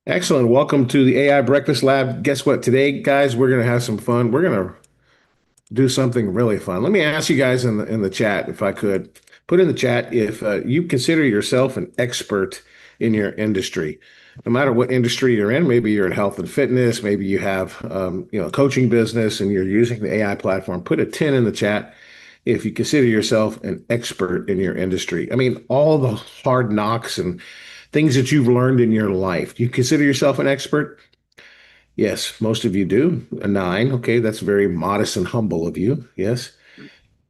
Excellent. Welcome to the AI Breakfast Lab. Guess what? Today, guys, we're going to have some fun. We're going to do something really fun. Let me ask you guys in the chat, if I could, put in the chat if you consider yourself an expert in your industry, no matter what industry you're in. Maybe you're in health and fitness. Maybe you have a coaching business and you're using the AI platform. Put a 10 in the chat if you consider yourself an expert in your industry. I mean, all the hard knocks and things that you've learned in your life. Do you consider yourself an expert? Yes, most of you do. A nine. Okay, that's very modest and humble of you. Yes.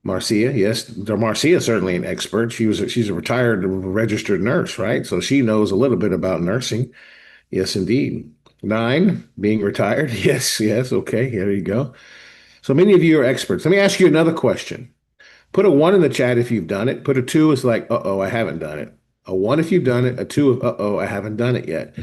Marcia, yes. Marcia is certainly an expert. She's a retired registered nurse, right? So she knows a little bit about nursing. Yes, indeed. Nine, being retired. Yes, yes. Okay, there you go. So many of you are experts. Let me ask you another question. Put a one in the chat if you've done it. Put a two is like, uh-oh, I haven't done it. A one if you've done it. A two, uh-oh, I haven't done it yet.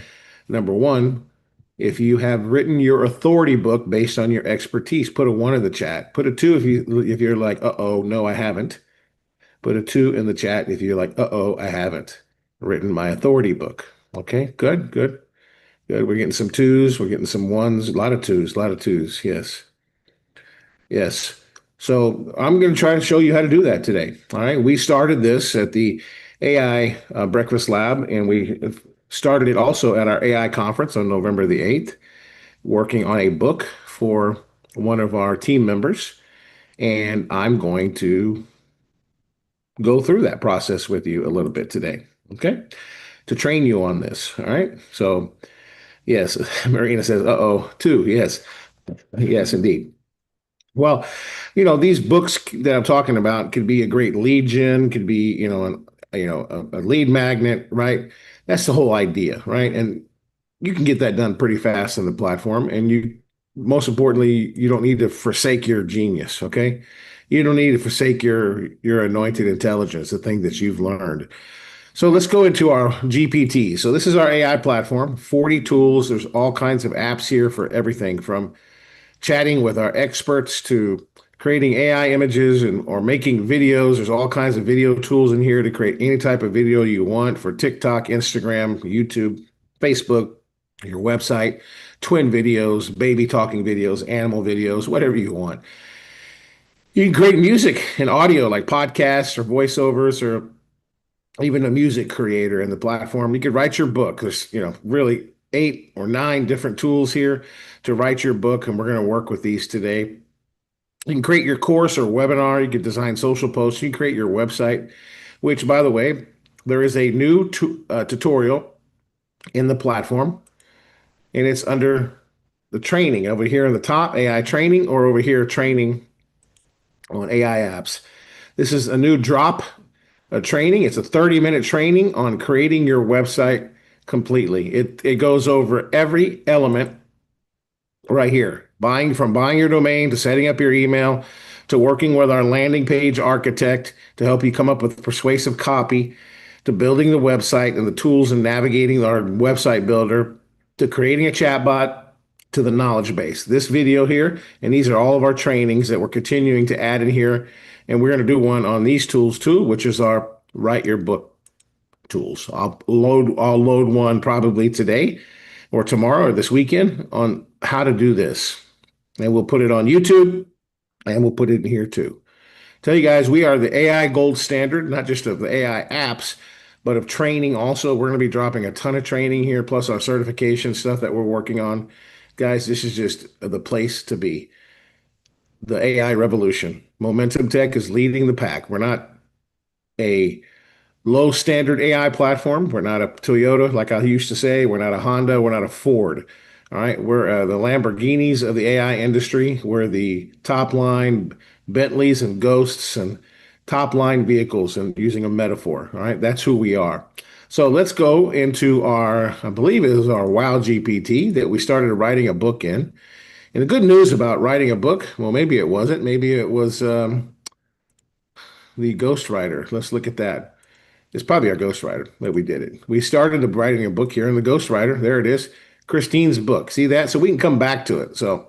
Number one, if you have written your authority book based on your expertise, put a one in the chat. Put a two if you're like, uh-oh, no, I haven't. Put a two in the chat if you're like, uh-oh, I haven't written my authority book. Okay, good, good, good. We're getting some twos, we're getting some ones, a lot of twos, a lot of twos. Yes, yes. So I'm going to try to show you how to do that today. All right. We started this at the AI Breakfast Lab, and we started it also at our AI conference on November the 8th, working on a book for one of our team members. And I'm going to go through that process with you a little bit today. Okay. To train you on this. All right. So, yes, Marina says, uh-oh, two. Yes. Yes, indeed. Well, these books that I'm talking about could be a great lead gen, could be, a lead magnet, right? That's the whole idea, right? And you can get that done pretty fast on the platform. And most importantly, you don't need to forsake your genius, okay? You don't need to forsake your anointed intelligence, the thing that you've learned. So let's go into our GPT. So this is our AI platform, 40 tools. There's all kinds of apps here for everything from chatting with our experts to creating AI images and or making videos. There's all kinds of video tools in here to create any type of video you want for TikTok, Instagram, YouTube, Facebook, your website, twin videos, baby talking videos, animal videos, whatever you want. You can create music and audio like podcasts or voiceovers or even a music creator in the platform. You could write your book. There's, really eight or nine different tools here to write your book, and we're going to work with these today. You can create your course or webinar. You can design social posts. You can create your website, which, by the way, there is a new tutorial in the platform, and it's under the training over here in the top, AI training, or over here, training on AI apps. This is a new drop a training. It's a 30-minute training on creating your website completely. It goes over every element right here. Buying your domain to setting up your email to working with our landing page architect to help you come up with persuasive copy to building the website and the tools and navigating our website builder to creating a chatbot to the knowledge base. This video here, and these are all of our trainings that we're continuing to add in here. And we're going to do one on these tools too, which is our write your book tools. I'll load one probably today or tomorrow or this weekend on how to do this. And we'll put it on YouTube and we'll put it in here too. Tell you guys, we are the AI gold standard, not just of the AI apps, but of training also. We're going to be dropping a ton of training here, plus our certification stuff that we're working on. Guys, this is just the place to be. The AI revolution. Momentum Tech is leading the pack. We're not a low standard AI platform. We're not a Toyota, like I used to say. We're not a Honda. We're not a Ford. All right. We're the Lamborghinis of the AI industry. We're the top line Bentleys and Ghosts and top line vehicles, and using a metaphor. All right. That's who we are. So let's go into I believe it is our Wow GPT that we started writing a book in. And the good news about writing a book, well, maybe it wasn't. Maybe it was the ghostwriter. Let's look at that. It's probably our ghostwriter that we did it. We started writing a book here in the ghostwriter. There it is. Christine's book. See that? So we can come back to it. So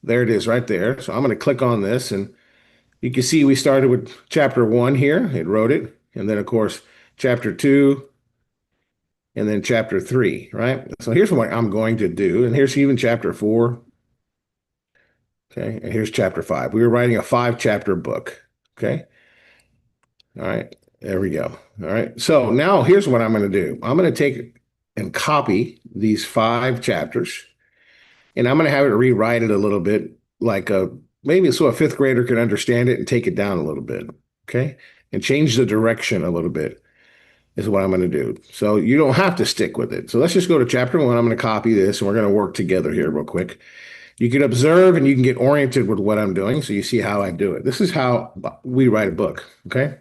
there it is right there. So I'm going to click on this, and you can see we started with chapter one here. It wrote it. And then, of course, chapter two, and then chapter 3, right? So here's what I'm going to do. And here's even chapter 4. Okay. And here's chapter 5. We were writing a 5-chapter book. Okay. All right. There we go. All right. So now here's what I'm going to do. I'm going to take and copy these 5 chapters, and I'm going to have it rewrite it a little bit, like a maybe so a fifth grader can understand it and take it down a little bit. Okay. And change the direction a little bit is what I'm going to do. So you don't have to stick with it. So let's just go to chapter 1. I'm going to copy this and we're going to work together here real quick. You can observe and you can get oriented with what I'm doing. So you see how I do it. This is how we write a book. Okay.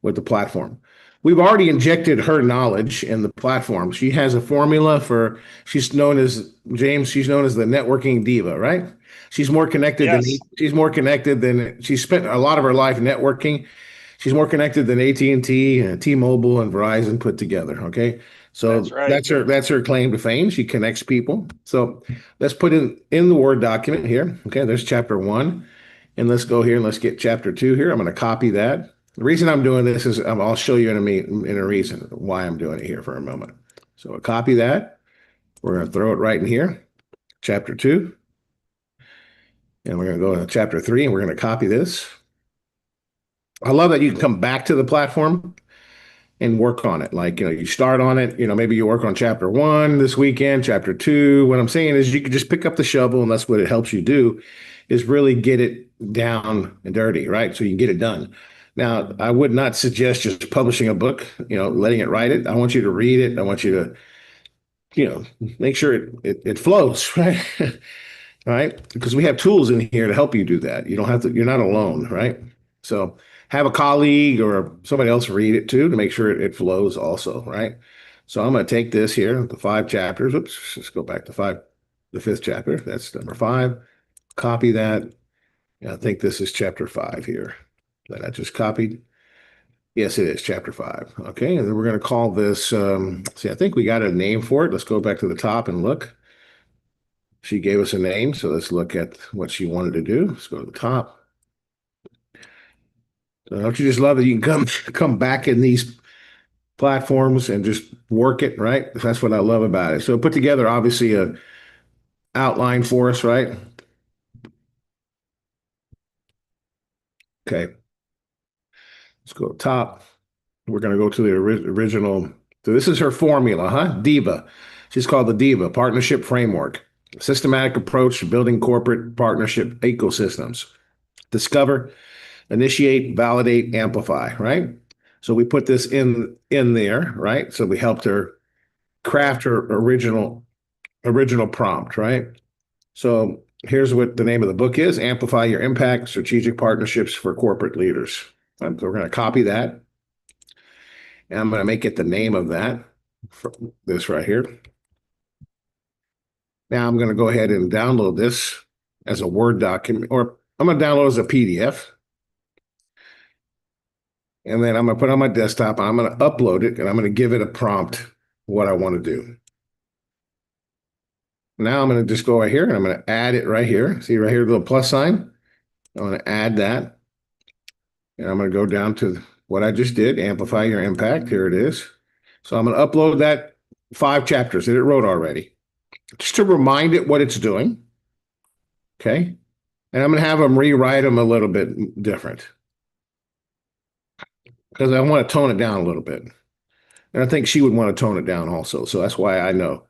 With the platform. We've already injected her knowledge in the platform. She has a formula for, she's known as, James, she's known as the networking diva, right? She's more connected than, Yes, she's spent a lot of her life networking. She's more connected than AT&T and T-Mobile and Verizon put together, okay? that's So right. that's her claim to fame. She connects people. So let's put in the Word document here. Okay, there's chapter 1. And let's go here and let's get chapter 2 here. I'm going to copy that. The reason I'm doing this is I'll show you in a reason why I'm doing it here for a moment. So I'll copy that. We're going to throw it right in here, chapter 2. And we're going to go to chapter 3 and we're going to copy this. I love that you can come back to the platform and work on it. Like, you start on it, maybe you work on chapter 1 this weekend, chapter 2. What I'm saying is you can just pick up the shovel, and that's what it helps you do, is really get it down and dirty, right? So you can get it done. Now, I would not suggest just publishing a book, letting it write it. I want you to read it. I want you to, make sure it flows, right? Right? Because we have tools in here to help you do that. You don't have to, you're not alone, right? So have a colleague or somebody else read it too to make sure it flows also, right? So I'm going to take this here, the 5 chapters. Oops, let's go back to 5, the 5th chapter. That's number 5. Copy that. I think this is chapter 5 here that I just copied. Yes, it is chapter 5. Okay, and then we're going to call this, see, I think we got a name for it. Let's go back to the top and look. She gave us a name, so let's look at what she wanted to do. Let's go to the top. So don't you just love that you can come back in these platforms and just work it, right? That's what I love about it. So put together obviously a outline for us, right? Okay, let's go top. We're going to go to the original. So this is her formula, huh? DIVA. She's called the DIVA Partnership Framework, systematic approach to building corporate partnership ecosystems. Discover, initiate, validate, amplify, right? So we put this in there, right? So we helped her craft her original prompt, right? So here's what the name of the book is: Amplify Your Impact: Strategic Partnerships for Corporate Leaders. So we're going to copy that, and I'm going to make it the name of that, this right here. Now I'm going to go ahead and download this as a Word document, or I'm going to download it as a PDF. And then I'm going to put it on my desktop. I'm going to upload it, and I'm going to give it a prompt, what I want to do. Now I'm going to just go right here, and I'm going to add it right here. See right here, the little plus sign? I'm going to add that. And I'm going to go down to what I just did, amplify your impact. Here it is. So I'm going to upload that 5 chapters that it wrote already, just to remind it what it's doing. Okay. And I'm going to have them rewrite them a little bit different because I want to tone it down a little bit. And I think she would want to tone it down also. So that's why I know.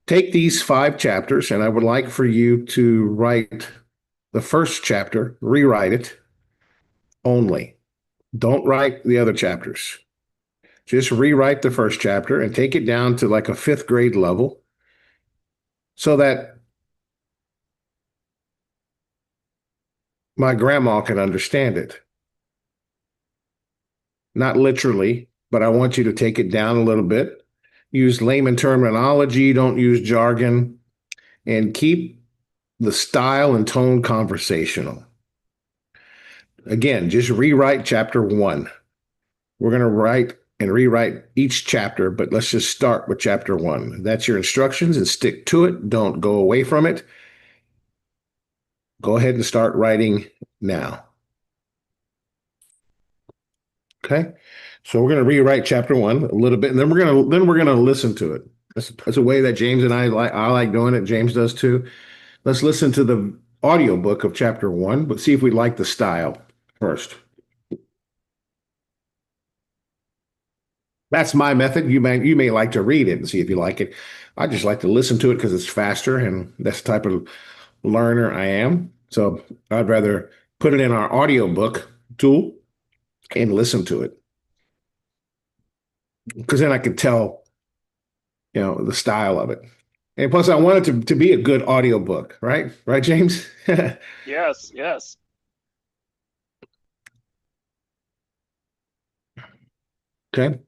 Take these 5 chapters, and I would like for you to write the first chapter, rewrite it only. Don't write the other chapters. Just rewrite the first chapter and take it down to like a 5th grade level so that my grandma can understand it. Not literally, but I want you to take it down a little bit. Use layman terminology, don't use jargon, and keep the style and tone conversational. Again, just rewrite chapter 1. We're going to write and rewrite each chapter, but let's just start with chapter 1. That's your instructions, and stick to it. Don't go away from it. Go ahead and start writing now. Okay. So we're going to rewrite chapter one a little bit, and then we're gonna listen to it. That's a way that James and I like doing it. James does too. Let's listen to the audiobook of chapter one, but see if we like the style first. That's my method. You may like to read it and see if you like it. I just like to listen to it because it's faster, and that's the type of learner I am. So I'd rather put it in our audiobook tool and listen to it because then I can tell, the style of it. And plus, I want it to be a good audiobook, right? Right, James? Yes, yes. Okay.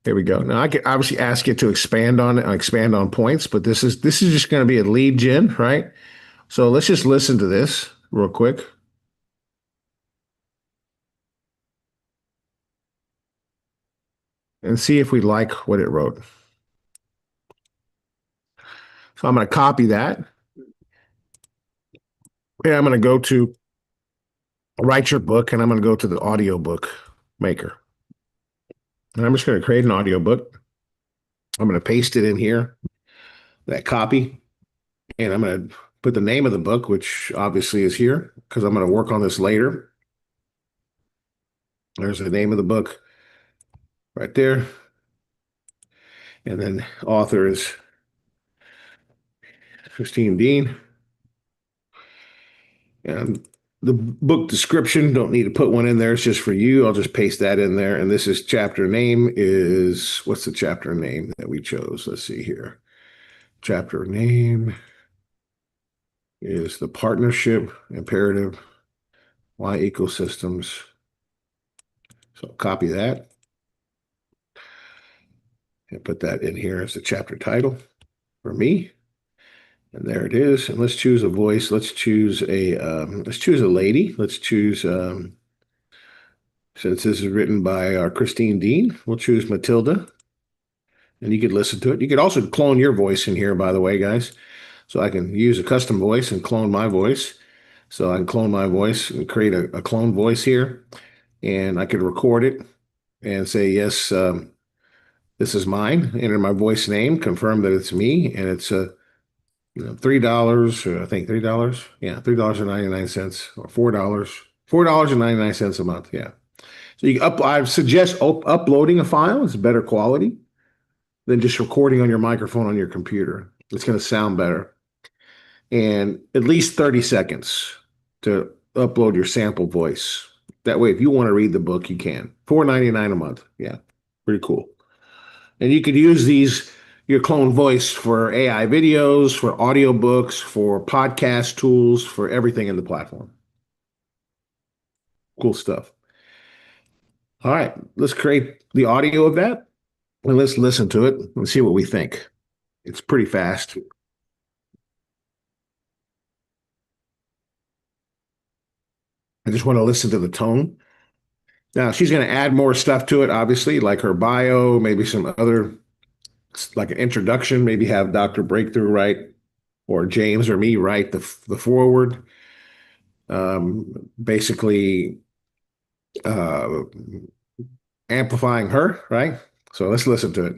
There we go. Now I can obviously ask it to expand on it, expand on points, but this is just going to be a lead gen, right? So let's just listen to this real quick and see if we like what it wrote. So I'm going to copy that. And I'm going to go to write your book, and I'm going to go to the audiobook maker. And I'm just going to create an audiobook. I'm going to paste it in here, that copy, and I'm going to put the name of the book, which obviously is here because I'm going to work on this later. There's the name of the book right there. And then author is Christine Dean. And the book description, don't need to put one in there. It's just for you. I'll just paste that in there. And this is chapter name is, what's the chapter name that we chose? Let's see here. Chapter name is the partnership imperative, why ecosystems. So copy that and put that in here as the chapter title for me. And there it is. And let's choose a voice. Let's choose a lady. Let's choose since this is written by Christine Dean, we'll choose Matilda. And you could listen to it. You could also clone your voice in here, by the way, guys. So I can use a custom voice and clone my voice. So I can clone my voice and create a clone voice here. And I could record it and say, yes, this is mine. Enter my voice name, confirm that it's me. And it's $3, I think $3. Yeah, $3.99 or $4. $4.99 a month. Yeah. So I suggest uploading a file. It's better quality than just recording on your microphone on your computer. It's going to sound better. And at least 30 seconds to upload your sample voice. That way, if you want to read the book, you can. $4.99 a month. Yeah, pretty cool. And you could use your clone voice for AI videos, for audiobooks, for podcast tools, for everything in the platform. Cool stuff. All right, let's create the audio of that and let's listen to it and see what we think. It's pretty fast. I just want to listen to the tone. Now, she's going to add more stuff to it, obviously, like her bio, maybe some other, like an introduction, maybe have Dr. Breakthrough write, or James or me write the forward. Basically, uh, amplifying her, right? So let's listen to it.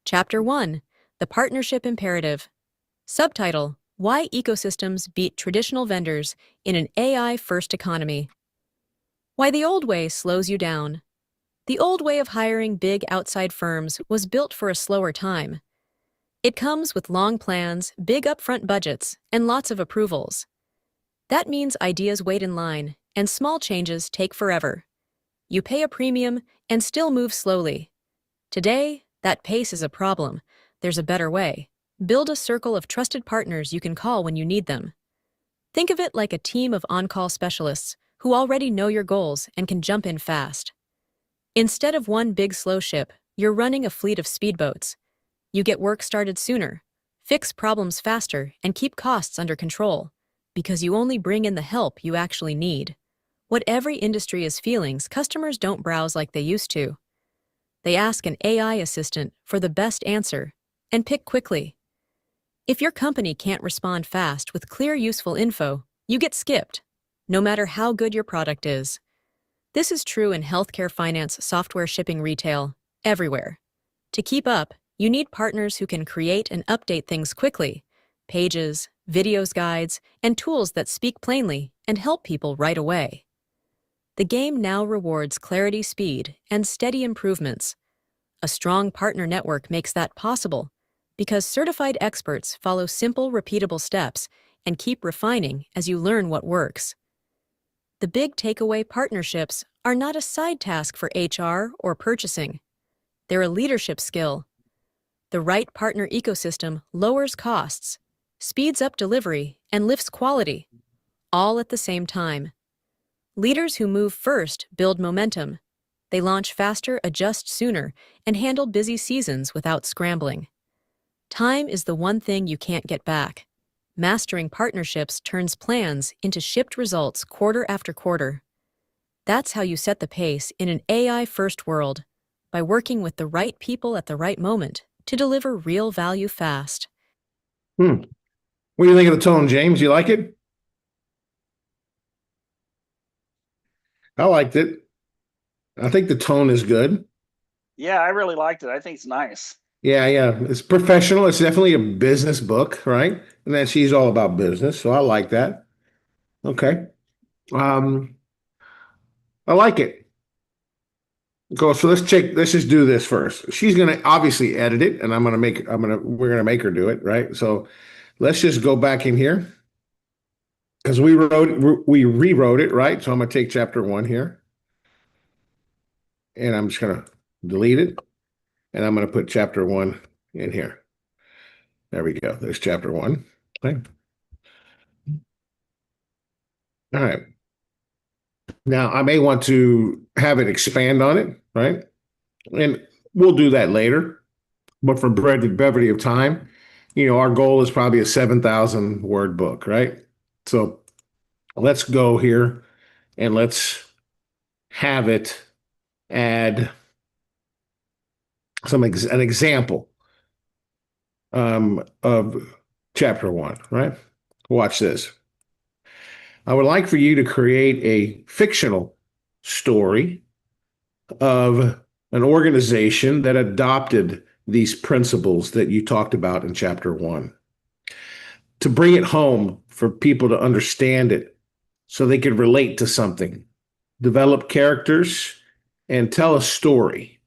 Chapter 1, The Partnership Imperative. Subtitle, Why Ecosystems Beat Traditional Vendors in an AI-First Economy. Why the old way slows you down. The old way of hiring big outside firms was built for a slower time. It comes with long plans, big upfront budgets, and lots of approvals. That means ideas wait in line, and small changes take forever. You pay a premium and still move slowly. Today, that pace is a problem. There's a better way. Build a circle of trusted partners you can call when you need them. Think of it like a team of on-call specialists who already know your goals and can jump in fast. Instead of one big slow ship, you're running a fleet of speedboats. You get work started sooner, fix problems faster, and keep costs under control, because you only bring in the help you actually need. What every industry is feeling, customers don't browse like they used to. They ask an AI assistant for the best answer and pick quickly. If your company can't respond fast with clear, useful info, you get skipped, no matter how good your product is. This is true in healthcare finance, software shipping, retail, everywhere. To keep up, you need partners who can create and update things quickly: pages, videos, guides, and tools that speak plainly and help people right away. The game now rewards clarity, speed, and steady improvements. A strong partner network makes that possible because certified experts follow simple, repeatable steps and keep refining as you learn what works. The big takeaway: partnerships are not a side task for HR or purchasing. They're a leadership skill. The right partner ecosystem lowers costs, speeds up delivery, and lifts quality, all at the same time. Leaders who move first build momentum. They launch faster, adjust sooner, and handle busy seasons without scrambling. Time is the one thing you can't get back. Mastering partnerships turns plans into shipped results quarter after quarter. That's how you set the pace in an AI-first world, by working with the right people at the right moment to deliver real value fast. What do you think of the tone, James? You like it? I liked it. I think the tone is good. Yeah, I really liked it. I think it's nice. Yeah, yeah. It's professional. It's definitely a business book, right? And then she's all about business, so I like that. Okay. Um, I like it. Go. So let's just do this first. She's gonna obviously edit it, and we're gonna make her do it, right? So let's just go back in here because we rewrote it, right? So I'm gonna take chapter 1 here, and I'm just gonna delete it, and I'm gonna put chapter 1 in here. There we go. There's chapter 1. Okay. All right. Now I may want to have it expand on it, right? And we'll do that later. But for brevity of time, our goal is probably a 7,000 word book, right? So let's go here and let's have it add an example of chapter 1, right? Watch this. I would like for you to create a fictional story of an organization that adopted these principles that you talked about in chapter 1, to bring it home for people to understand it so they could relate to something, develop characters, and tell a story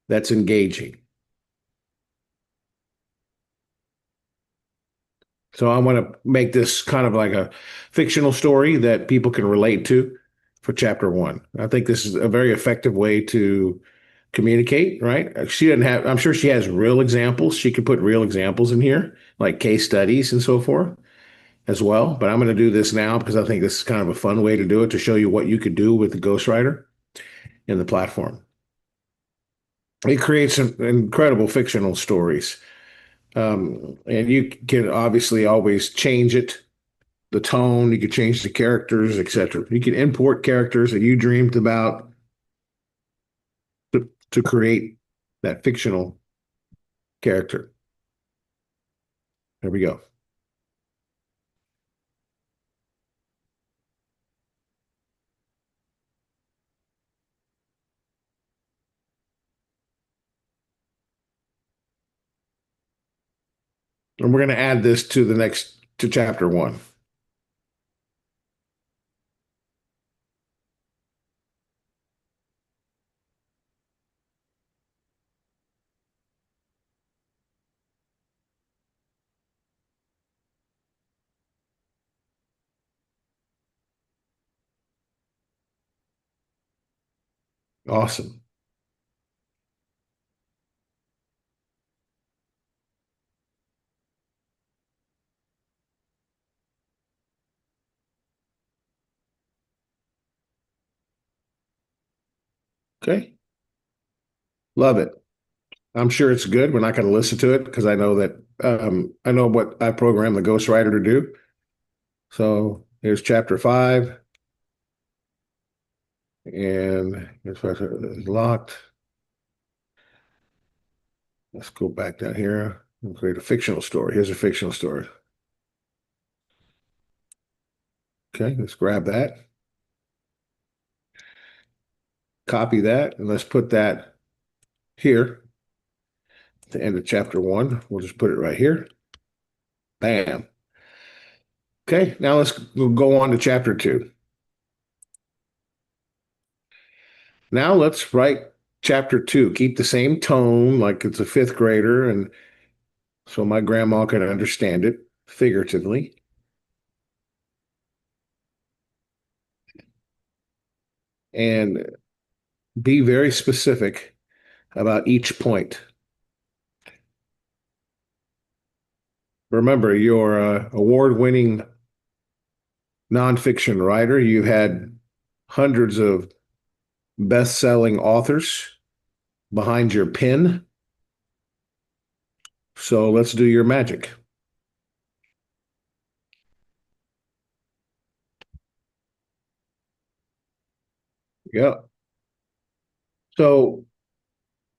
that's engaging. So I want to make this kind of like a fictional story that people can relate to for chapter 1. I think this is a very effective way to communicate, right? I'm sure she has real examples. She could put real examples in here, like case studies and so forth as well. But I'm going to do this now because I think this is kind of a fun way to do it, to show you what you could do with the Ghostwriter in the platform. It creates some incredible fictional stories. And you can obviously always change it, the tone, you could change the characters, etc. You can import characters that you dreamed about to create that fictional character. There we go. And we're going to add this to chapter 1. Awesome. Okay. Love it. I'm sure it's good. We're not going to listen to it because I know that I know what I programmed the Ghostwriter to do. So here's chapter 5. And it's locked. Let's go back down here and create a fictional story. Here's a fictional story. Okay, let's grab that. copy that, and let's put that here. At the end of chapter 1, we'll just put it right here. Bam. Okay, now we'll go on to chapter 2. Now let's write chapter 2. Keep the same tone like it's a fifth grader, and so my grandma can understand it figuratively. And be very specific about each point. Remember, you're an award-winning nonfiction writer. You've had hundreds of best-selling authors behind your pen. So let's do your magic. Yeah. So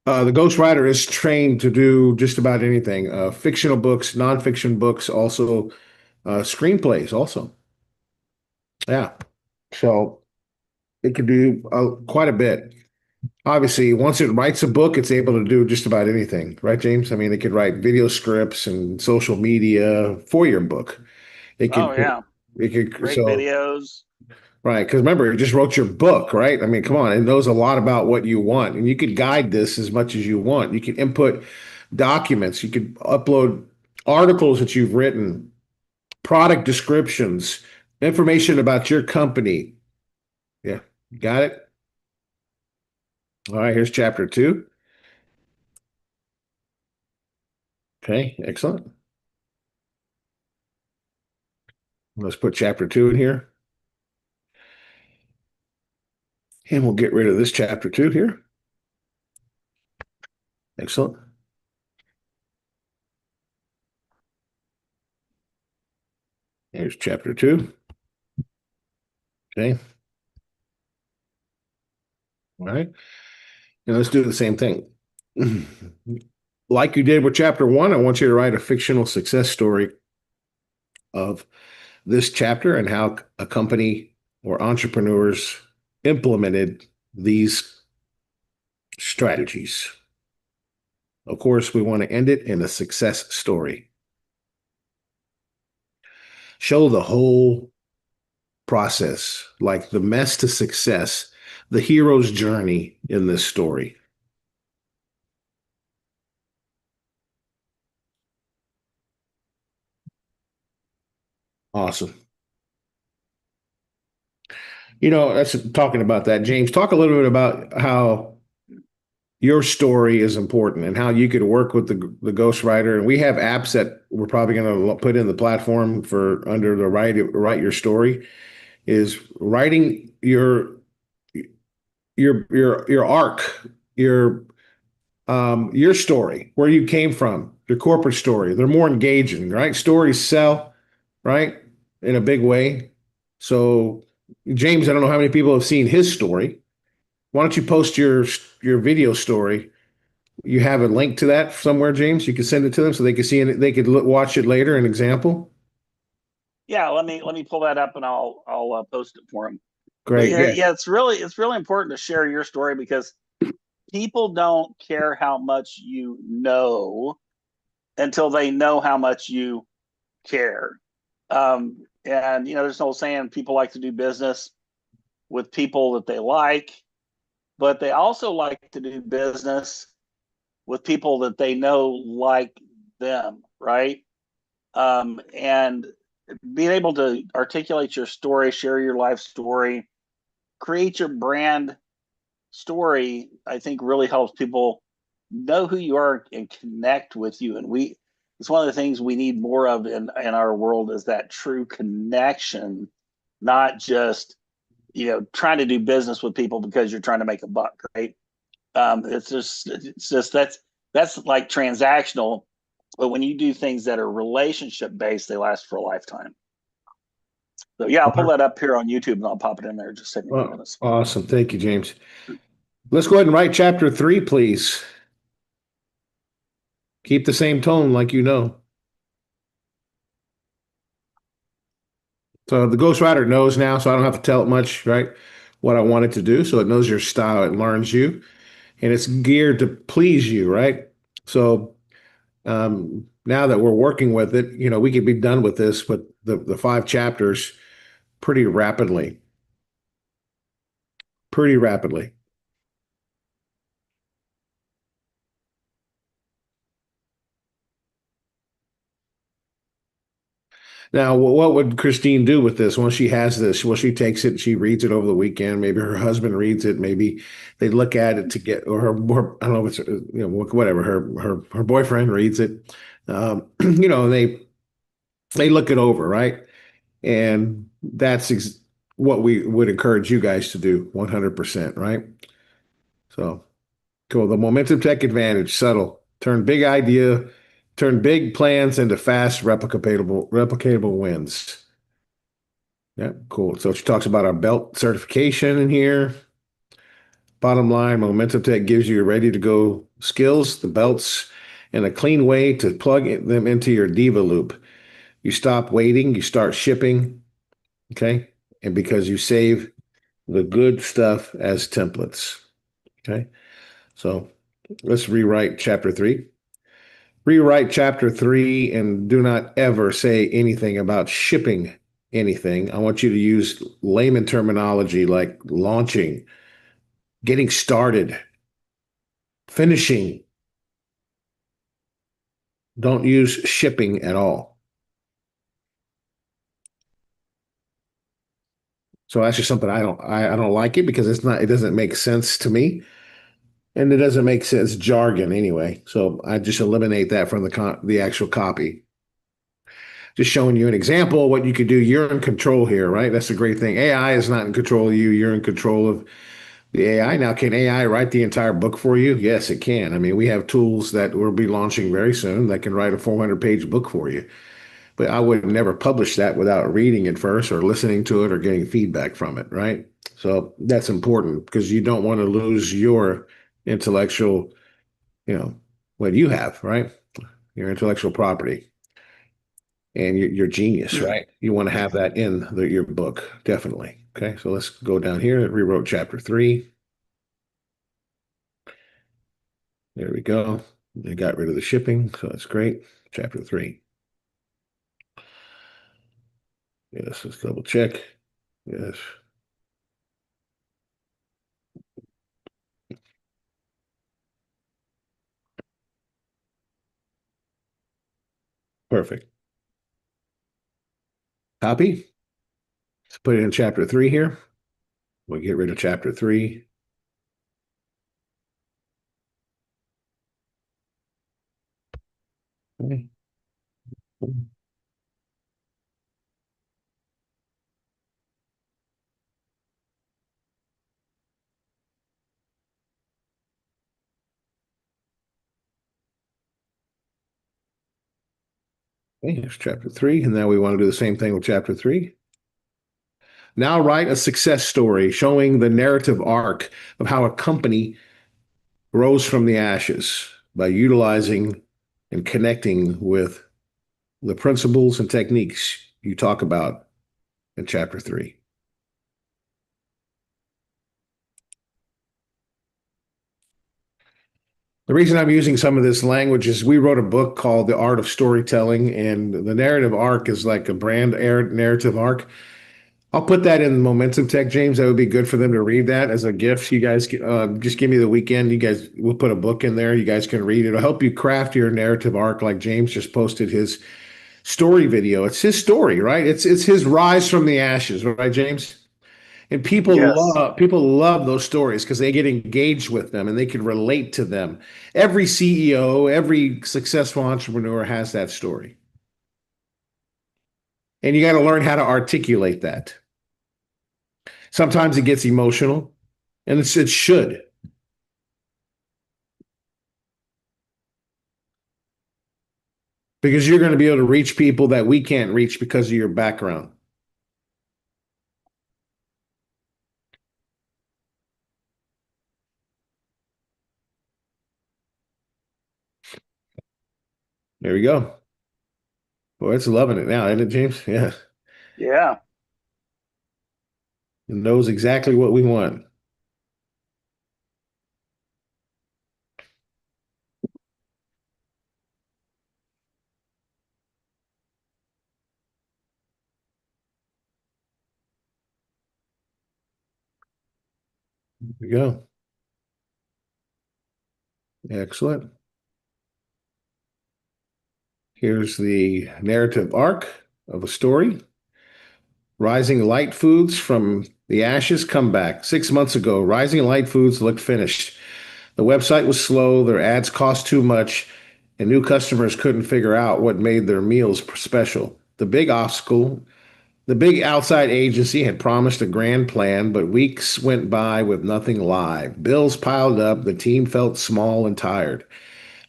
the ghostwriter is trained to do just about anything. Fictional books, nonfiction books, also screenplays also. Yeah. So it can do quite a bit. Obviously, once it writes a book, it's able to do just about anything, right, James? I mean, it could write video scripts and social media for your book. It Oh could, yeah, it could, great so, videos. right. Because remember, it just wrote your book, right? I mean, come on, it knows a lot about what you want, and you could guide this as much as you want. You can input documents, you could upload articles that you've written, product descriptions, information about your company. Yeah, got it? All right, here's chapter 2. Okay, excellent. Let's put chapter 2 in here. And we'll get rid of this chapter 2 here. Excellent. Here's chapter 2. Okay. All right. And let's do the same thing. Like you did with chapter 1, I want you to write a fictional success story of this chapter and how a company or entrepreneurs implemented these strategies. Of course, we want to end it in a success story. Show the whole process, like the mess to success, the hero's journey in this story. Awesome. That's talking about that. James, talk a little bit about how your story is important and how you could work with the ghostwriter. And we have apps that we're probably going to put in the platform for under the write your story is writing your arc, your story, where you came from, your corporate story. They're more engaging, right? Stories sell, right? In a big way. So James, I don't know how many people have seen his story. Why don't you post your video story? You have a link to that somewhere, James. You can send it to them so they can see it. They could watch it later. An example. Yeah, let me pull that up and I'll post it for them. Great. Yeah, Yeah. it's really important to share your story because people don't care how much you know until they know how much you care. And there's an old saying: people like to do business with people that they like, but they also like to do business with people that they know like them, right? And being able to articulate your story, share your life story, create your brand story, I think really helps people know who you are and connect with you. And it's one of the things we need more of in our world is that true connection, not just, trying to do business with people because you're trying to make a buck, right? It's just that's like transactional. But when you do things that are relationship based, they last for a lifetime. So yeah, I'll pull that up here on YouTube and I'll pop it in there. Just take me a few minutes. Awesome. Thank you, James. Let's go ahead and write chapter 3, please. Keep the same tone like you know. So the ghostwriter knows now, so I don't have to tell it much, right? what I want it to do. So it knows your style, it learns you, and it's geared to please you, right? So now that we're working with it, we could be done with this with the 5 chapters pretty rapidly, pretty rapidly. Now, what would Christine do with this once she has this? Well, she takes it, she reads it over the weekend. Maybe her husband reads it. Maybe they look at it to get, or I don't know if it's, whatever. Her boyfriend reads it. They look it over, right? And that's what we would encourage you guys to do 100%, right? So cool. The Momentum Tech Advantage, subtle. Turn big plans into fast, replicatable wins. Yeah, cool. So she talks about our belt certification in here. Bottom line, Momentum Tech gives you ready to go skills, the belts, and a clean way to plug them into your Diva loop. You stop waiting, you start shipping, okay? And because you save the good stuff as templates, okay? So let's rewrite chapter 3. Rewrite chapter 3 and do not ever say anything about shipping anything. I want you to use layman terminology like launching, getting started, finishing. Don't use shipping at all. So that's just something I don't like it because it doesn't make sense to me. And it doesn't make sense jargon anyway. So I just eliminate that from the actual copy. Just showing you an example of what you could do. You're in control here, right? That's the great thing. AI is not in control of you. You're in control of the AI. Now, can AI write the entire book for you? Yes, it can. I mean, we have tools that we'll be launching very soon that can write a 400-page book for you. But I would never publish that without reading it first or listening to it or getting feedback from it, right? So that's important because you don't want to lose your intellectual, what you have, right? Your intellectual property and your genius, right? You want to have that in your book, definitely. Okay, so let's go down here. I rewrote chapter 3. There we go. They got rid of the shipping, so that's great. Chapter 3. Yes, let's double check. Yes. Perfect. Copy. Let's put it in chapter 3 here. We'll get rid of chapter 3. Okay. Okay, here's chapter 3. And now we want to do the same thing with chapter 3. Now write a success story showing the narrative arc of how a company rose from the ashes by utilizing and connecting with the principles and techniques you talk about in chapter 3. The reason I'm using some of this language is we wrote a book called The Art of Storytelling, and the narrative arc is like a brand narrative arc. I'll put that in Momentum Tech, James. That would be good for them to read that as a gift. You guys just give me the weekend. You guys, we'll put a book in there. You guys can read it. It'll help you craft your narrative arc. Like James just posted his story video. It's his story, right? It's his rise from the ashes, right, James? And Yes. people love those stories because they get engaged with them and they can relate to them. Every CEO, every successful entrepreneur has that story. And you got to learn how to articulate that. Sometimes it gets emotional, and it should. Because you're going to be able to reach people that we can't reach because of your background. There we go. Boy, it's loving it now, isn't it, James? Yeah. Yeah. and knows exactly what we want. There we go. Excellent. Here's the narrative arc of a story. Rising Light Foods from the ashes comeback. 6 months ago, Rising Light Foods looked finished. The website was slow, their ads cost too much, and new customers couldn't figure out what made their meals special. The big outside agency had promised a grand plan, but weeks went by with nothing live. Bills piled up, the team felt small and tired.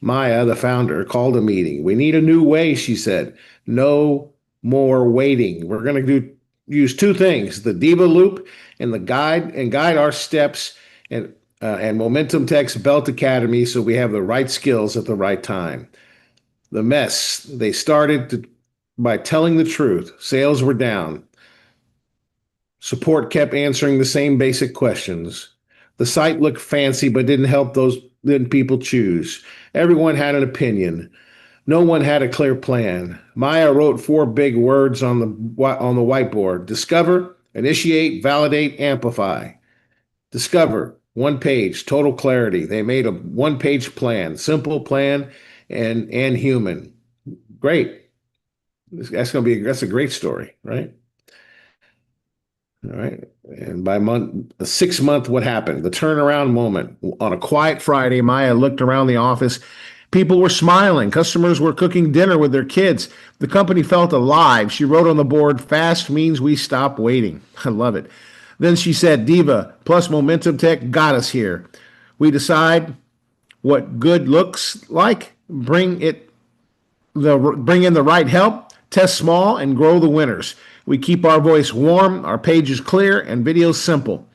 Maya, the founder, called a meeting. We need a new way, she said. No more waiting. We're going to use two things: the Diva Loop and guide our steps and Momentum Tech's Belt Academy, so we have the right skills at the right time. The mess. They by telling the truth. Sales were down. Support kept answering the same basic questions. The site looked fancy, but didn't people choose. Everyone had an opinion. No one had a clear plan. Maya wrote four big words on the whiteboard: discover, initiate, validate, amplify. Discover, one page, total clarity. They made a one-page plan, simple plan, and human. Great. That's a great story, right? All right. And by the 6 month, what happened? The turnaround moment. On a quiet Friday, Maya looked around the office. People were smiling. Customers were cooking dinner with their kids. The company felt alive. She wrote on the board, fast means we stop waiting. I love it. Then she said, Diva plus Momentum Tech got us here. We decide what good looks like, bring in the right help, test small, and grow the winners. We keep our voice warm, our pages clear, and videos simple,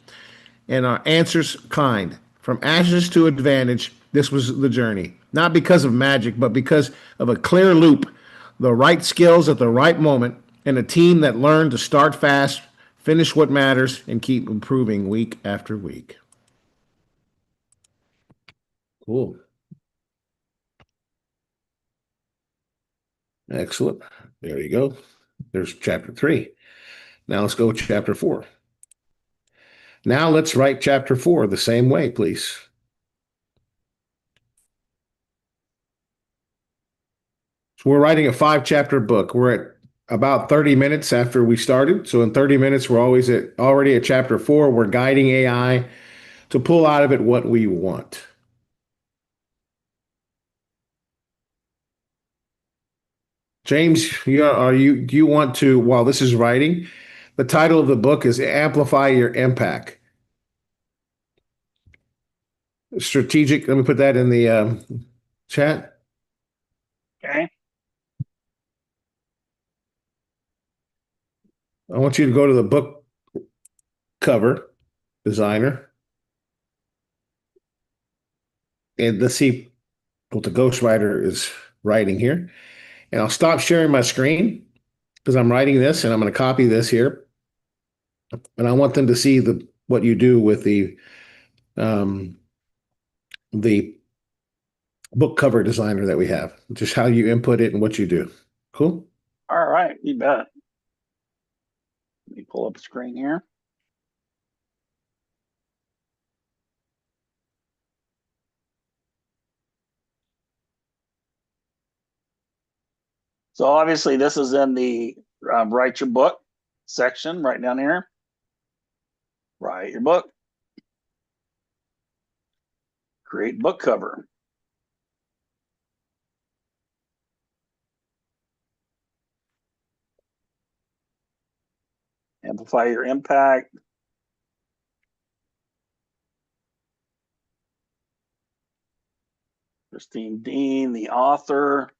and our answers kind. From ashes to advantage, this was the journey. Not because of magic, but because of a clear loop, the right skills at the right moment, and a team that learned to start fast, finish what matters, and keep improving week after week. Cool. Excellent. There you go. There's chapter 3. Now let's go to chapter 4. Now let's write chapter 4 the same way, please. So we're writing a 5-chapter book. We're at about 30 minutes after we started. So in 30 minutes, we're already at chapter 4. We're guiding AI to pull out of it what we want. James, do you want to, while this is writing, the title of the book is Amplify Your Impact. Strategic, let me put that in the chat. Okay. I want you to go to the book cover designer and let's see what the ghostwriter is writing here. And I'll stop sharing my screen because I'm writing this and I'm going to copy this here. And I want them to see what you do with the book cover designer that we have, just how you input it and what you do. Cool. All right. You bet. Let me pull up the screen here. So obviously this is in the write your book section right down here. Write your book. Create book cover. Amplify your impact. Christine Dean, the author.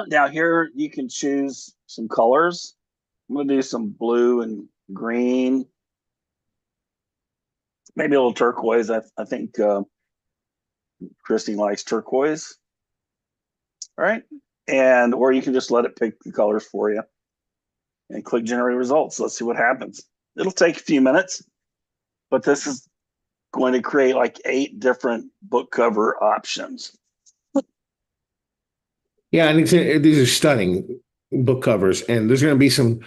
Now here you can choose some colors. I'm going to do some blue and green. Maybe a little turquoise. I think Christine likes turquoise. All right. or you can just let it pick the colors for you and click generate results. Let's see what happens. It'll take a few minutes, but this is going to create like 8 different book cover options. Yeah, and these are stunning book covers, and there's going to be some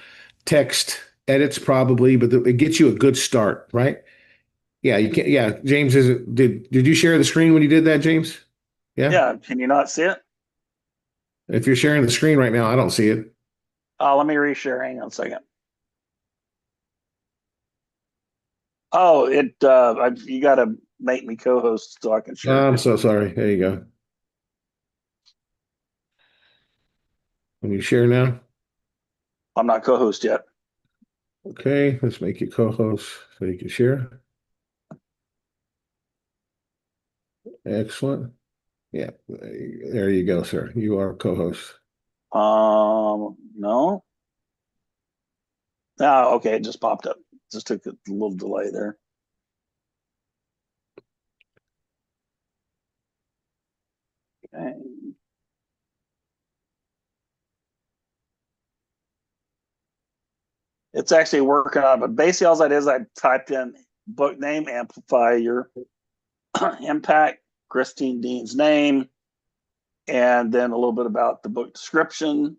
text edits probably, but it gets you a good start, right? Yeah, you can. Yeah, James, did you share the screen when you did that, James? Yeah. Yeah, can you not see it? If you're sharing the screen right now, I don't see it. Let me reshare. Hang on a second. Oh, you got to make me co-host so I can share. I'm so sorry. There you go. Can you share now? I'm not co-host yet. Okay, let's make you co-host so you can share. Excellent. Yeah, there you go, sir. You are co-host. No. Oh, okay, it just popped up. Just took a little delay there. Okay. It's actually working on it, but basically all that is I typed in book name, amplify your impact, Christine Dean's name, and then a little bit about the book description.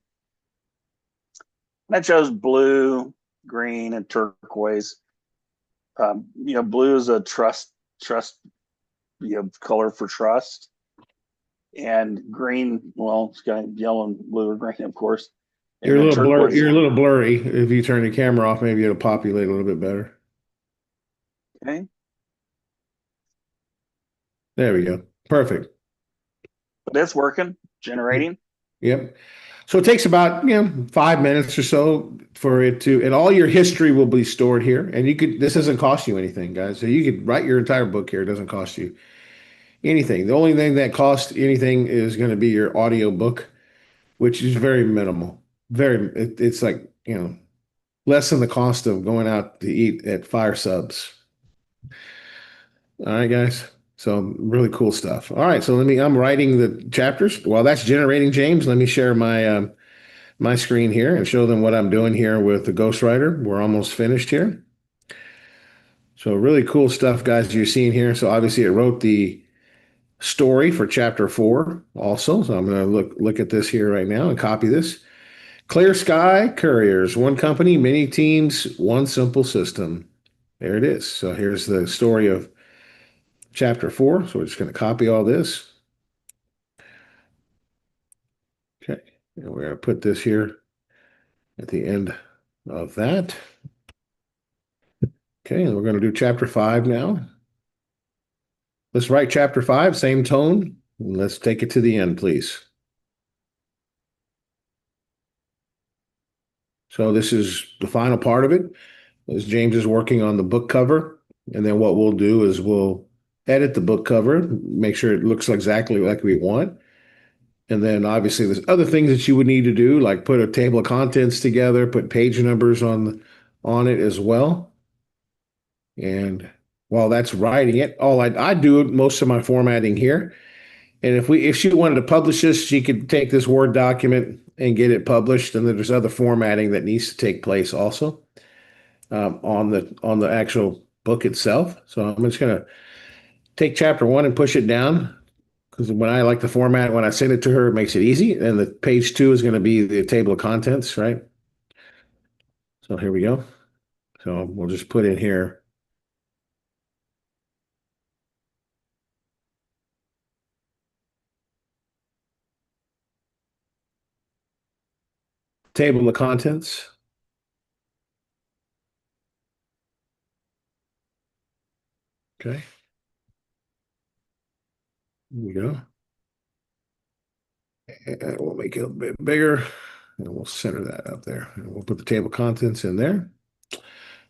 And I chose blue, green, and turquoise. Blue is a trust, color for trust. And green, well, it's got yellow and blue or green, of course. And You're a then little blur. turquoise. You're a little blurry. If you turn the camera off, maybe it'll populate a little bit better. Okay. There we go. Perfect. But it's working, generating. Yep. So it takes about 5 minutes or so for it to, and all your history will be stored here. And this doesn't cost you anything, guys. So you could write your entire book here. It doesn't cost you anything. The only thing that costs anything is going to be your audio book, which is very minimal. It's like, less than the cost of going out to eat at Fire Subs. All right, guys. So really cool stuff. All right. So I'm writing the chapters. While that's generating, James, let me share my screen here and show them what I'm doing here with the Ghostwriter. We're almost finished here. So really cool stuff, guys, you're seeing here. So obviously it wrote the story for chapter 4 also. So I'm going to look at this here right now and copy this. Clear Sky Couriers, one company, many teams, one simple system. There it is. So here's the story of chapter 4. So we're just going to copy all this. Okay. And we're going to put this here at the end of that. Okay. And we're going to do chapter 5 now. Let's write chapter 5, same tone. And let's take it to the end, please. So this is the final part of it, as James is working on the book cover. And then what we'll do is we'll edit the book cover, make sure it looks exactly like we want. And then obviously there's other things that you would need to do, like put a table of contents together, put page numbers on it as well. And while that's writing it, I do most of my formatting here. And if she wanted to publish this, she could take this Word document and get it published. And then there's other formatting that needs to take place also on the actual book itself. So I'm just gonna take chapter 1 and push it down, because when I like the format, when I send it to her, it makes it easy. And the page 2 is going to be the table of contents, right? So here we go. So we'll just put in here table of contents. Okay. Here we go. And we'll make it a bit bigger, and we'll center that up there. And we'll put the table of contents in there.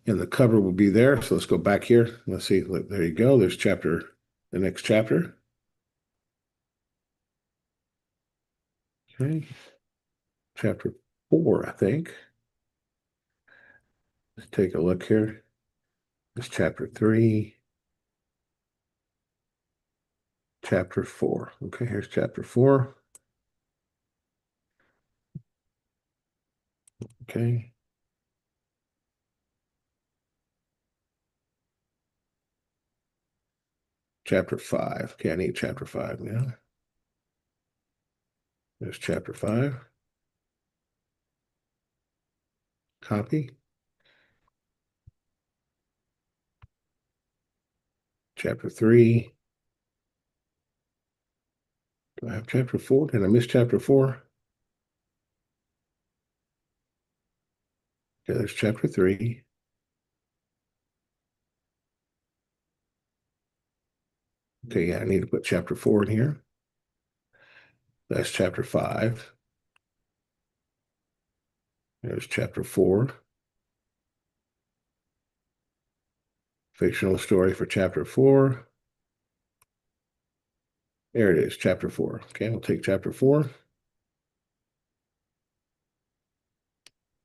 And the cover will be there. So let's go back here. Let's see. Look, there you go. There's the next chapter. Okay. Chapter 4, I think. Let's take a look here. It's chapter 3. Chapter 4. Okay, here's chapter 4. Okay. Chapter 5. Okay, I need chapter 5 now. There's chapter 5. Copy. Chapter 3. Do I have chapter 4? Did I miss chapter 4? Okay, there's chapter 3. Okay, yeah, I need to put chapter 4 in here. That's chapter 5. There's chapter 4. Fictional story for chapter 4. There it is, chapter 4. Okay, we'll take chapter 4.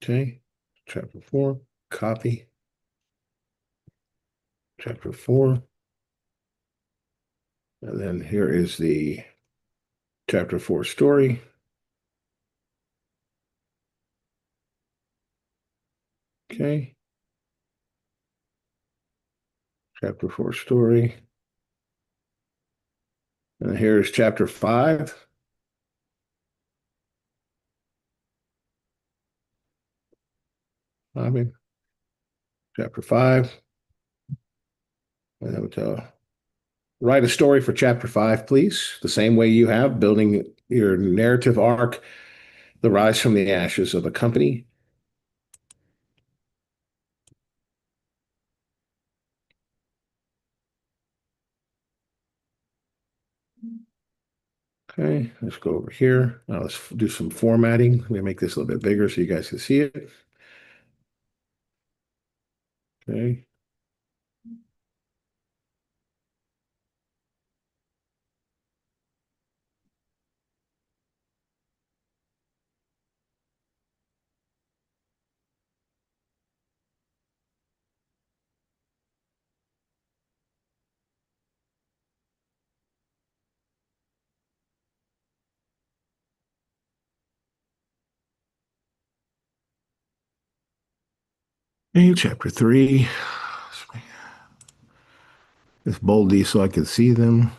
Okay, chapter 4. Copy. Chapter 4. And then here is the chapter 4 story. Okay. Chapter 4 story. And here's chapter 5. I mean, chapter 5. And then write a story for chapter 5, please. The same way you have, building your narrative arc, the rise from the ashes of a company. Okay, let's go over here. Now let's do some formatting. Let me make this a little bit bigger so you guys can see it. Okay. And chapter 3. Let's bold these so I can see them.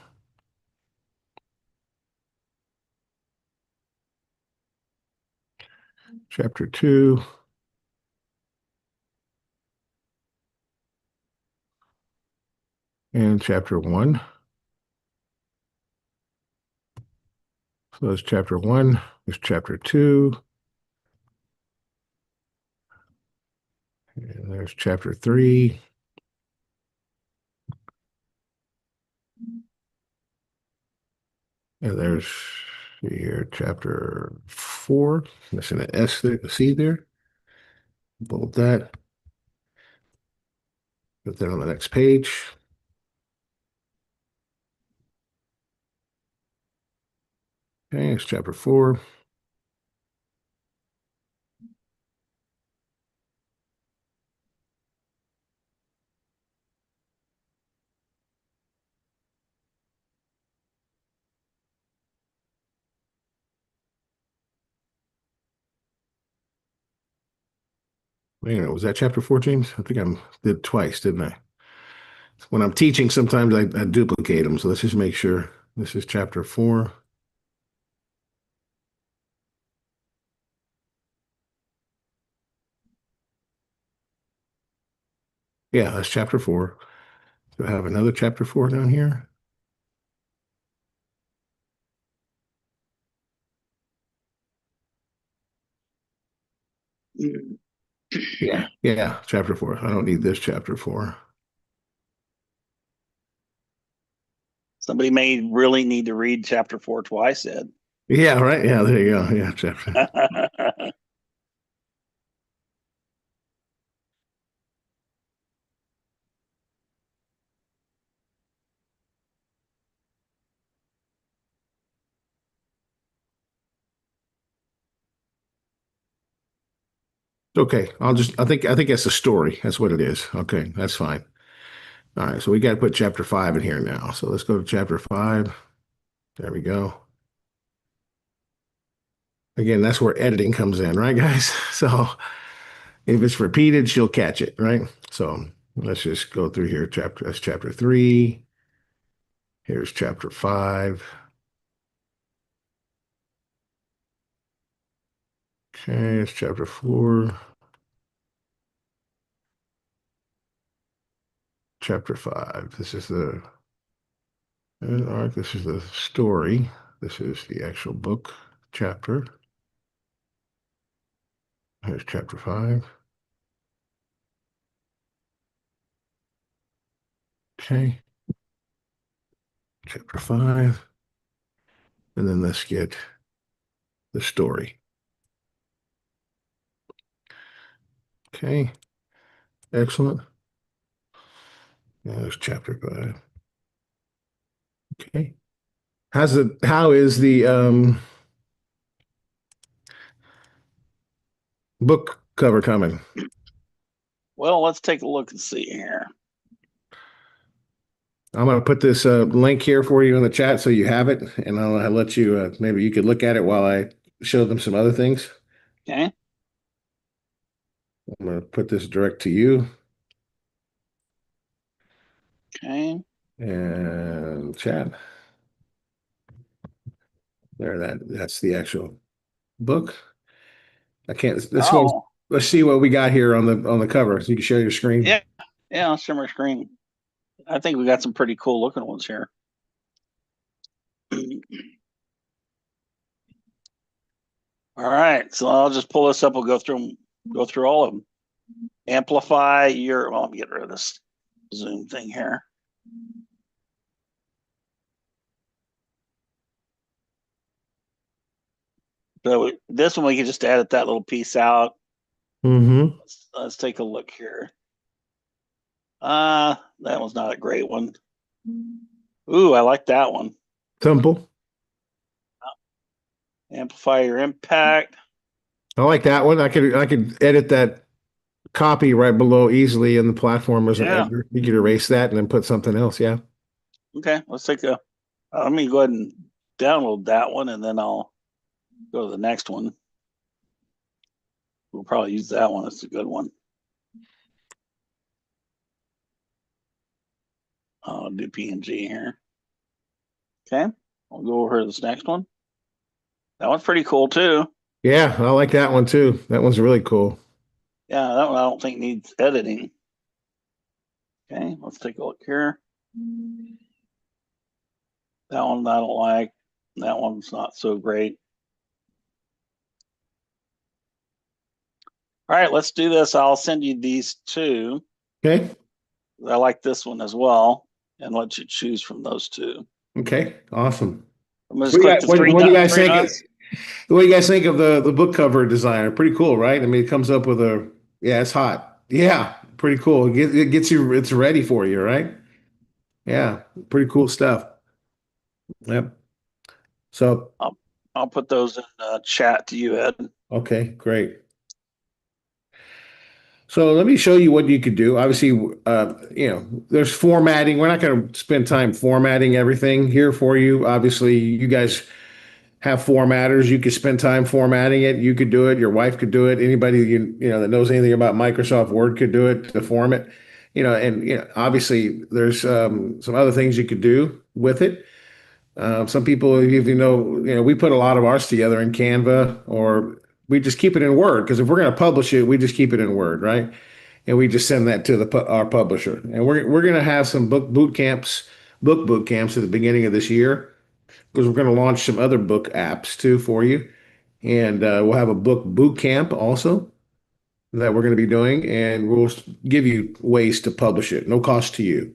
Chapter 2. And chapter 1. So that's chapter 1. There's chapter 2. And there's chapter 3. And there's here chapter 4. Missing an S there, a C there. Bold that. Put that on the next page. Okay, it's chapter 4. Wait a minute, was that chapter 4, James? I think I did twice, didn't I? When I'm teaching, sometimes I duplicate them. So let's just make sure this is chapter 4. Yeah, that's chapter 4. Do I have another chapter 4 down here? Yeah, chapter 4. I don't need this chapter 4. Somebody may really need to read chapter 4 twice, Ed. Yeah, right. Yeah, there you go. Yeah, chapter. Okay, I think that's a story. That's what it is. Okay, that's fine. All right, so we got to put chapter 5 in here now. So let's go to chapter 5. There we go. Again, that's where editing comes in, right, guys? So if it's repeated, she'll catch it, right? So let's just go through here. That's chapter 3. Here's chapter 5. Okay, it's chapter 4. Chapter 5. This is the arc. This is the story. This is the actual book chapter. Here's chapter 5. Okay, chapter 5. And then let's get the story. Okay, excellent. There's chapter 5. Okay. How is the book cover coming? Well, let's take a look and see here. I'm going to put this link here for you in the chat so you have it, and I'll let you maybe you could look at it while I show them some other things. Okay. I'm going to put this direct to you Okay. and chat. There, that's the actual book. I can't. Oh, Let's see what we got here on the cover. So you can share your screen. yeah. Yeah, I'll share my screen. I think we got some pretty cool looking ones here. All right, so I'll just pull this up. We'll go through all of them. Amplify your. Well, let me get rid of this Zoom thing here. So this one we can just edit that little piece out. Mm-hmm. Let's take a look here. That was not a great one. Ooh, I like that one. Simple. Amplify your impact. I like that one. I could edit that copy right below easily in the platform as an Yeah. editor. You could erase that and then put something else. Yeah. Okay, let's take a. Let me go ahead and download that one, and then I'll go to the next one. We'll probably use that one. It's a good one. I'll do PNG here. Okay, I'll go over to this next one. That one's pretty cool too. Yeah, I like that one too. That one's really cool. Yeah, that one I don't think needs editing. Okay, let's take a look here. That one I don't like. That one's not so great. All right, let's do this. I'll send you these two. Okay. I like this one as well, and let you choose from those two. Okay. Awesome. I'm gonna just click the three What do you guys think? dots. What do you guys think of the book cover designer? Pretty cool, right? I mean, it comes up with it's hot. Yeah, pretty cool. It gets you, it's ready for you, right? Yeah, pretty cool stuff. Yep. So, I'll put those in chat to you, Ed. okay, great. So let me show you what you could do. Obviously, there's formatting. We're not going to spend time formatting everything here for you. Obviously, you guys have formatters. You could spend time formatting it. You could do it. Your wife could do it. Anybody that knows anything about Microsoft Word could do it to form it. And obviously, there's some other things you could do with it. Some people, if we put a lot of ours together in Canva, or we just keep it in Word, because if we're going to publish it, we just keep it in Word, right? And we just send that to our publisher. And we're going to have some boot camps at the beginning of this year, because we're going to launch some other book apps too for you. And we'll have a book boot camp also that we're going to be doing, and we'll give you ways to publish it, no cost to you.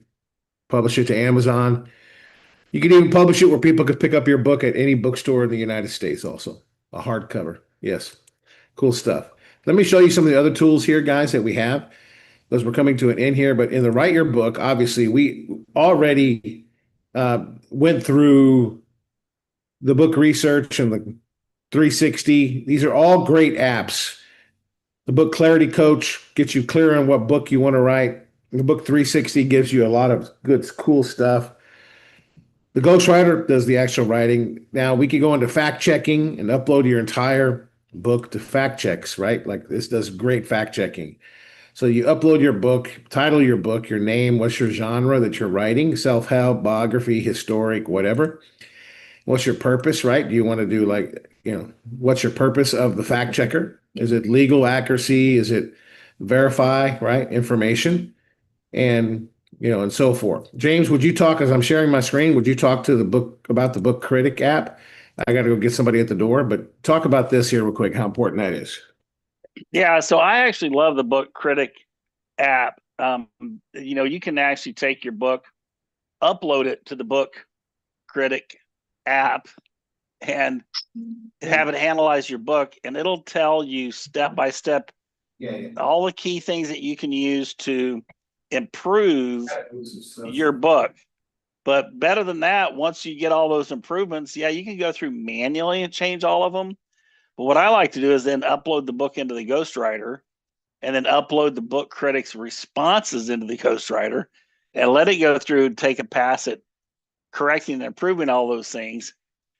Publish it to Amazon. You can even publish it where people could pick up your book at any bookstore in the United States also. A hardcover. Yes. Cool stuff. Let me show you some of the other tools here, guys, that we have, because we're coming to an end here. But in the Write Your Book, obviously, we already went through the book research and the 360. These are all great apps. The book Clarity Coach gets you clear on what book you want to write. The book 360 gives you a lot of good, cool stuff. The ghostwriter does the actual writing. Now we could go into fact checking and upload your entire book to fact checks, right? Like this does great fact checking. So you upload your book, title your book, your name, what's your genre that you're writing, self-help, biography, historic, whatever. What's your purpose, right? Do you want to do like, what's your purpose of the fact checker? Is it legal accuracy? Is it verify, right? Information and, and so forth. James, would you talk as I'm sharing my screen? Would you talk to the book about the Book Critic app? I got to go get somebody at the door, but talk about this here real quick, how important that is. Yeah, so I actually love the Book Critic app. You can actually take your book, upload it to the Book Critic app, and have it analyze your book, and it'll tell you step by step all the key things that you can use to improve your book. But better than that, once you get all those improvements, you can go through manually and change all of them. But what I like to do is then upload the book into the ghostwriter and then upload the Book Critic's responses into the ghostwriter and let it go through and take a pass at correcting and improving all those things.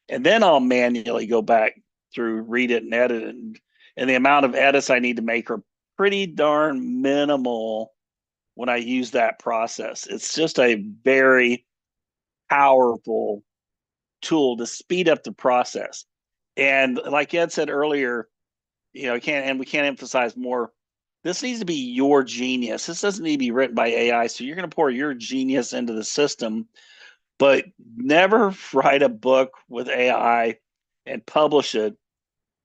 And then I'll manually go back through, read it and edit it. And the amount of edits I need to make are pretty darn minimal when I use that process. It's just a very powerful tool to speed up the process. And like Ed said earlier, we can't emphasize more, this needs to be your genius. This doesn't need to be written by AI. So you're going to pour your genius into the system, but never write a book with AI and publish it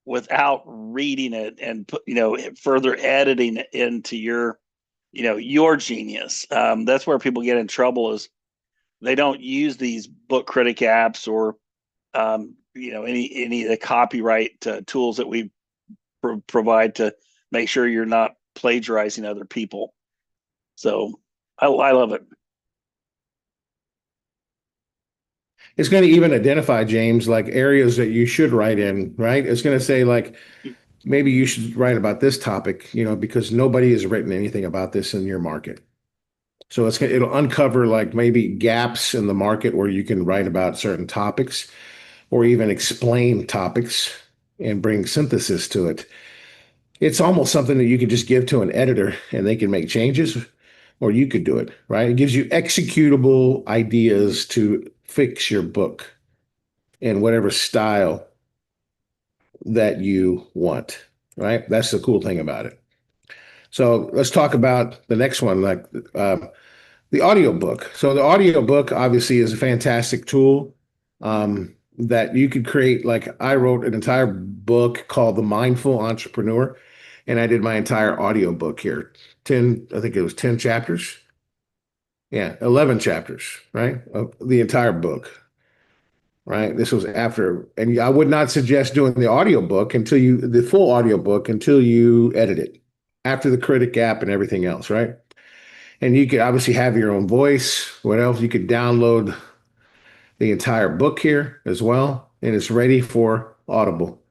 without reading it and further editing it into your genius. That's where people get in trouble, is they don't use these Book Critic apps or any of the copyright tools that we provide to make sure you're not plagiarizing other people. So I love it. It's going to even identify, James, like areas that you should write in, right? It's going to say like, maybe you should write about this topic, because nobody has written anything about this in your market. So it'll uncover like maybe gaps in the market where you can write about certain topics or even explain topics and bring synthesis to it. It's almost something that you could just give to an editor and they can make changes, or you could do it, right? It gives you executable ideas to fix your book in whatever style that you want, right? That's the cool thing about it. So let's talk about the next one, like the audiobook. So the audiobook obviously is a fantastic tool that you could create. Like I wrote an entire book called The Mindful Entrepreneur, and I did my entire audiobook here. I think it was 10 chapters. Yeah, 11 chapters, right? Of the entire book. Right. This was after, and I would not suggest doing the audiobook the full audiobook until you edit it after the Critic app and everything else. Right. And you could obviously have your own voice. What else? You could download the entire book here as well. And it's ready for Audible.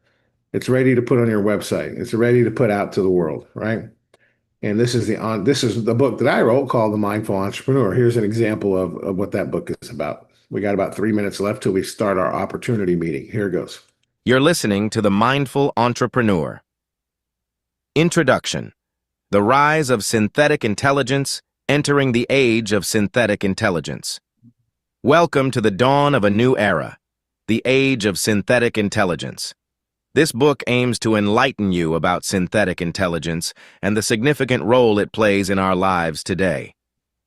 It's ready to put on your website. It's ready to put out to the world. Right. And this is the book that I wrote called The Mindful Entrepreneur. Here's an example of what that book is about. We got about 3 minutes left till we start our opportunity meeting. Here it goes. You're listening to The Mindful Entrepreneur. Introduction. The rise of synthetic intelligence, entering the age of synthetic intelligence. Welcome to the dawn of a new era, the age of synthetic intelligence. This book aims to enlighten you about synthetic intelligence and the significant role it plays in our lives today.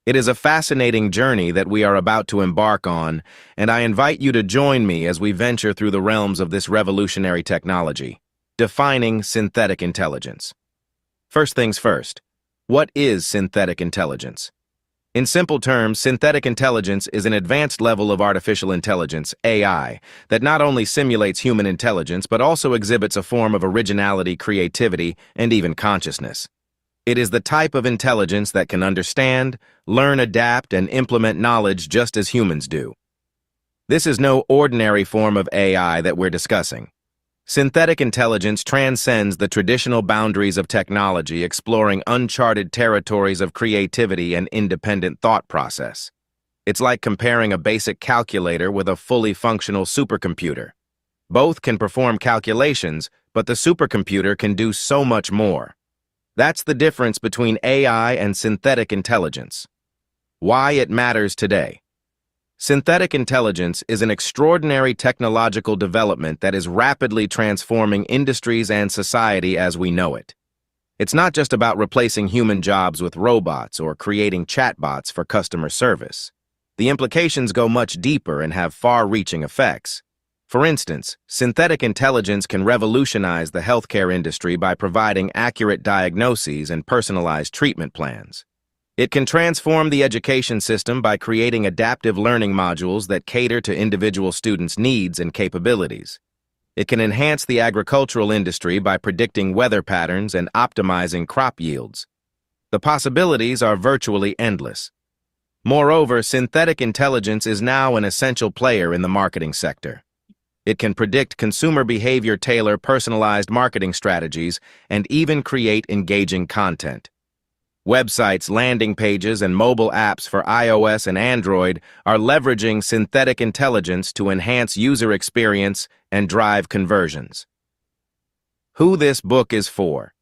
It is a fascinating journey that we are about to embark on, and I invite you to join me as we venture through the realms of this revolutionary technology, defining synthetic intelligence. First things first, what is synthetic intelligence? In simple terms, synthetic intelligence is an advanced level of artificial intelligence, AI, that not only simulates human intelligence but also exhibits a form of originality, creativity, and even consciousness. It is the type of intelligence that can understand, learn, adapt, and implement knowledge just as humans do. This is no ordinary form of AI that we're discussing. Synthetic intelligence transcends the traditional boundaries of technology, exploring uncharted territories of creativity and independent thought process. It's like comparing a basic calculator with a fully functional supercomputer. Both can perform calculations, but the supercomputer can do so much more. That's the difference between AI and synthetic intelligence. Why it matters today. Synthetic intelligence is an extraordinary technological development that is rapidly transforming industries and society as we know it. It's not just about replacing human jobs with robots or creating chatbots for customer service. The implications go much deeper and have far-reaching effects. For instance, synthetic intelligence can revolutionize the healthcare industry by providing accurate diagnoses and personalized treatment plans. It can transform the education system by creating adaptive learning modules that cater to individual students' needs and capabilities. It can enhance the agricultural industry by predicting weather patterns and optimizing crop yields. The possibilities are virtually endless. Moreover, synthetic intelligence is now an essential player in the marketing sector. It can predict consumer behavior, tailor personalized marketing strategies, and even create engaging content. Websites, landing pages, and mobile apps for iOS and Android are leveraging synthetic intelligence to enhance user experience and drive conversions. Who this book is for.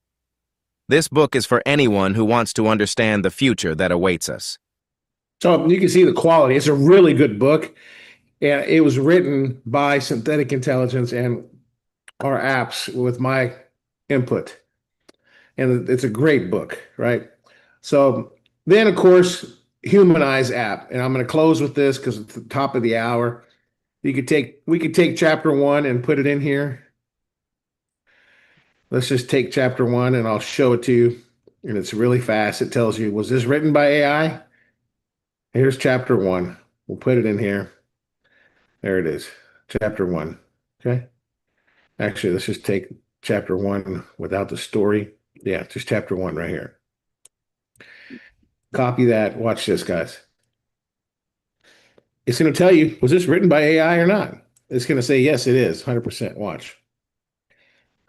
This book is for anyone who wants to understand the future that awaits us. So you can see the quality. It's a really good book. And it was written by synthetic intelligence and our apps with my input. And it's a great book, right? So then, of course, Humanize app. And I'm going to close with this because it's the top of the hour. We could take chapter 1 and put it in here. Let's just take chapter 1 and I'll show it to you. And it's really fast. It tells you, was this written by AI? Here's chapter 1. We'll put it in here. There it is, chapter 1. Okay. Actually, let's just take chapter 1 without the story. Yeah, just chapter 1 right here. Copy that. Watch this, guys. It's going to tell you, was this written by AI or not? It's going to say, yes, it is. 100%. Watch.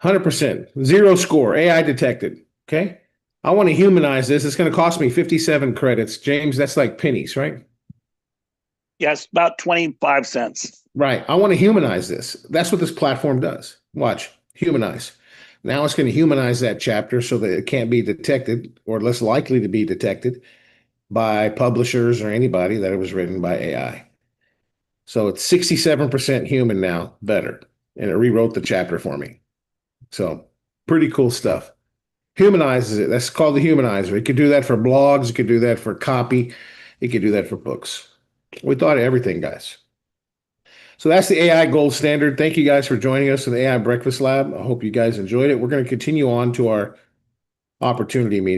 100%. 0 score. AI detected. Okay. I want to humanize this. It's going to cost me 57 credits. James, that's like pennies, right? Yes, about 25 cents. Right. I want to humanize this. That's what this platform does. Watch. Humanize. Now it's going to humanize that chapter so that it can't be detected or less likely to be detected by publishers or anybody that it was written by AI. So it's 67% human now, better. And it rewrote the chapter for me. So pretty cool stuff. Humanizes it. That's called the humanizer. It could do that for blogs. It could do that for copy. It could do that for books. We thought of everything, guys. So that's the AI gold standard. Thank you guys for joining us in the AI Breakfast Lab. I hope you guys enjoyed it. We're going to continue on to our opportunity meeting.